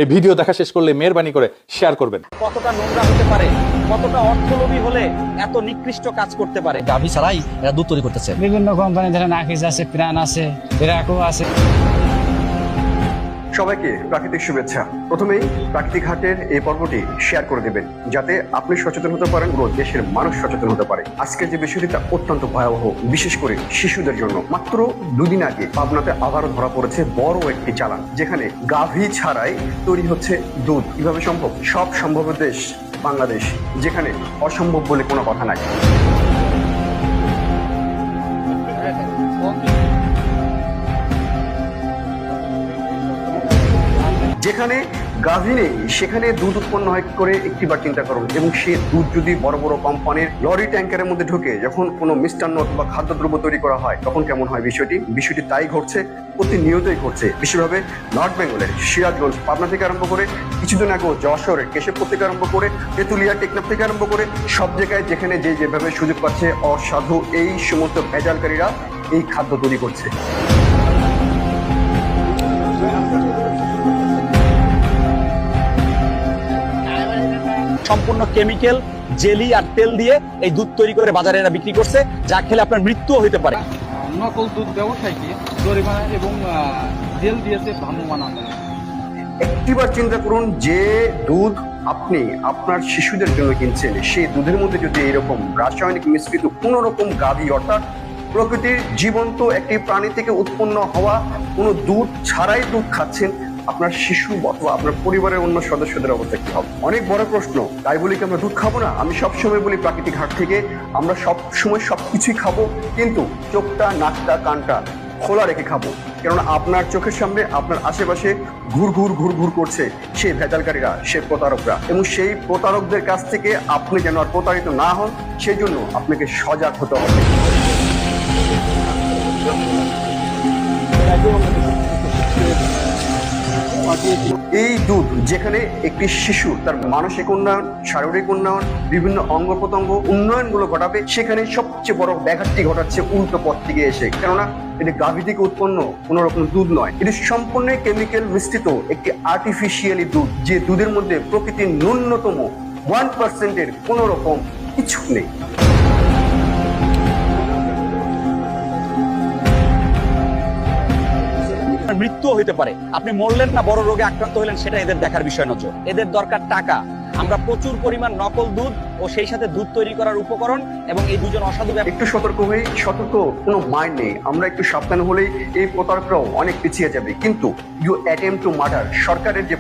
এই ভিডিও দেখা শেষ করলে মেহেরবানি করে শেয়ার করবেন। কতটা নোংরা হতে পারে, কতটা অর্থলোভী হলে এত নিকৃষ্ট কাজ করতে পারে। গাভী ছাড়াই এরা দুধ তৈরি করতেছে। বিভিন্ন কোম্পানি ধরেন আকিজ আছে, প্রাণ আছে, এরাকো আছে। সবাইকে প্রাকৃতিক শুভেচ্ছা। প্রথমেই প্রাকৃতিক হাটের এই পর্বটি শেয়ার করে দেবেন যাতে আপনি সচেতন হতে পারেন, পুরো দেশের মানুষ সচেতন হতে পারে। আজকের যে বিষয়টি তা অত্যন্ত ভয়াবহ, বিশেষ করে শিশুদের জন্য। মাত্র দুদিন আগে পাবনাতে আবারও ধরা পড়েছে বড় একটি চালান, যেখানে গাভী ছাড়াই তৈরি হচ্ছে দুধ। কিভাবে সম্ভব? সব সম্ভব দেশ বাংলাদেশ, যেখানে অসম্ভব বলে কোনো কথা নাই। যেখানে গাভী নেই সেখানে দুধ উৎপন্ন হয় করে একটিবার চিন্তা করুন। এবং সে দুধ যদি বড় বড় কোম্পানির লরি ট্যাঙ্কারের মধ্যে ঢুকে যখন কোনো মিষ্টান্ন অথবা খাদ্যদ্রব্য তৈরি করা হয়, তখন কেমন হয় বিষয়টি তাই ঘটছে, প্রতিনিয়তই ঘটছে। বিশেষভাবে নর্থ বেঙ্গলের সিরাজগঞ্জ, পাবনা থেকে আরম্ভ করে কিছুদিন আগেও যশোরের কেশবপুর থেকে আরম্ভ করে তেঁতুলিয়া, টেকনাফ থেকে আরম্ভ করে সব জায়গায় যেখানে যেভাবে সুযোগ পাচ্ছে অসাধু এই সমস্ত ভেজালকারীরা এই খাদ্য তৈরি করছে। সম্পূর্ণ কেমিক্যাল, জেলি আর তেল দিয়ে এই দুধ তৈরি করে বাজারে এরা বিক্রি করছে, যা খেলে আপনার মৃত্যুও হতে পারে। নকল দুধ ব্যবসায়ীকে জরিমানা এবং জেল দিয়েছে ভ্রাম্যমাণ আদালত। একটিবার চিন্তা করুন, যে দুধ আপনি আপনার শিশুদের জন্য কিনছেন, সেই দুধের মধ্যে যদি এরকম রাসায়নিক মিশ্রিত কোনো রকম গাভী, অর্থাৎ প্রকৃতির জীবন্ত একটি প্রাণী থেকে উৎপন্ন হওয়া কোনো দুধ ছাড়াই দুধ খাচ্ছেন, আপনার শিশু অথবা আপনার পরিবারের অন্য সদস্যদের অবস্থা কি হবে? অনেক বড় প্রশ্ন। তাই বলি কি আমরা দুধ খাবো না? আমি সবসময় বলি প্রাকৃতিক হাট থেকে আমরা সবসময় সবকিছুই খাবো, কিন্তু চোখটা, নাকটা, কানটা খোলা রেখে খাবো। কেননা আপনার চোখের সামনে আপনার আশেপাশে ঘুর ঘুর করছে সেই ভেজালকারীরা, সেই প্রতারকরা, এবং সেই প্রতারকদের কাছ থেকে আপনি যেন আর প্রতারিত না হন, সেই জন্য আপনাকে সজাগ হতে হবে। এই দুধ যেখানে একটি শিশু তার মানসিক উন্নয়ন, শারীরিক উন্নয়ন, বিভিন্ন অঙ্গ প্রত্যঙ্গ উন্নয়নগুলো ঘটাবে, সেখানে সবচেয়ে বড় ব্যাঘাতটি ঘটাচ্ছে উল্টো পথ থেকে এসে। কেননা এটি গাভী থেকে উৎপন্ন কোনো রকম দুধ নয়, এটি সম্পূর্ণ কেমিক্যাল মিশ্রিত একটি আর্টিফিশিয়ালি দুধ, যে দুধের মধ্যে প্রকৃতির ন্যূনতম 1% কোনো রকম কিছু নেই। মৃত্যুও হতে পারে। আপনি মরলেন না বড় রোগে আক্রান্ত হলেন, সেটা এদের দেখার বিষয় নয়। এদের দরকার টাকা। আমরা প্রচুর পরিমাণ নকল দুধ ও সেই সাথে দুধ তৈরি করার উপকরণ এবং এই দুজন অসাধু একটু সতর্ক কোনো মাইন্ড নেই। আমরা একটু সাবধান হলেই এই প্রতারকরাও অনেক পিছিয়ে যাবে। কিন্তু ইউ অ্যাটেম্প টু মার্ডার, সরকারের যে